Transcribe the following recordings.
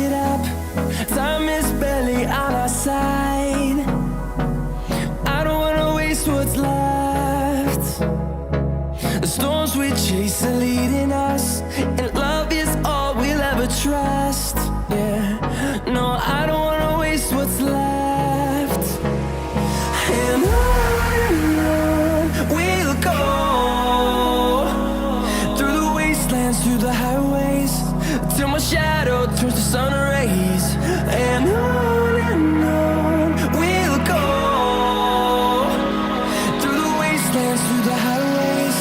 get up. Time is barely on our side. I don't wanna waste what's left. The storms we chase are leading us, and love is all we'll ever trust. Yeah, no, I don't wanna waste what's left. And on we'll go, through the wastelands, through the highways, till my shadow turns to sun rays. And on we'll go, through the wastelands, through the highways,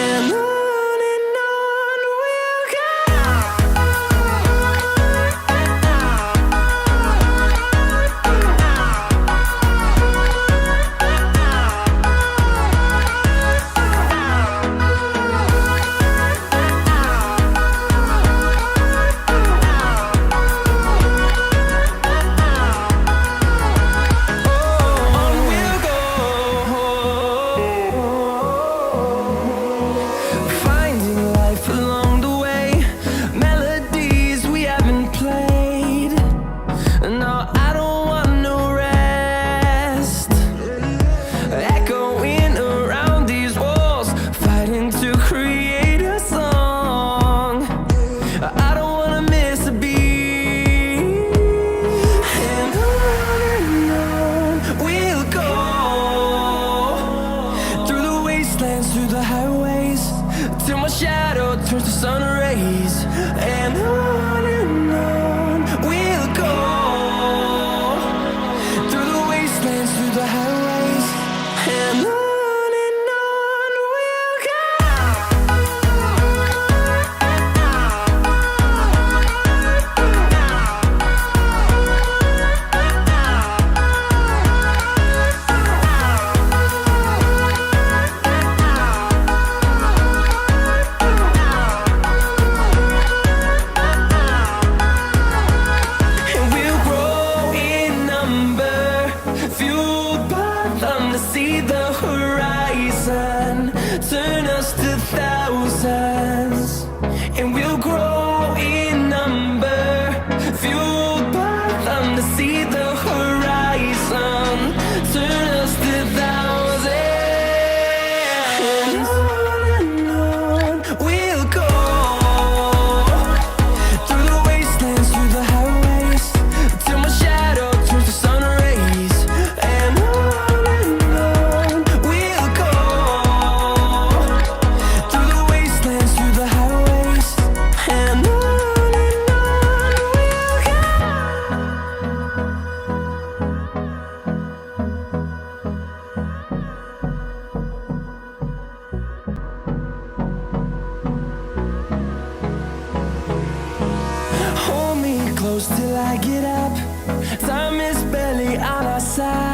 and on we'll go. Finding life along the way, melodies we haven't played. No, I don't want no rest. Echoing around these walls, fighting to create a song. I don't wanna miss a beat. And on we'll go, through the wastelands, through the highways, till my shadow turns to sun rays. And on we'll go, through the wastelands, through the highways, and on we'll go. And we'll grow in number, fueled by them to see the horizon, turn us to thousands. And we'll grow in number, fueled by them to see the horizon, turn us to thousands. And on we'll go, through the wastelands, through the highways, till my shadow turns to sun rays. And on we'll go, through the wastelands, through the highways, and on we'll go. Hold me close till I get up. Time is barely on our side.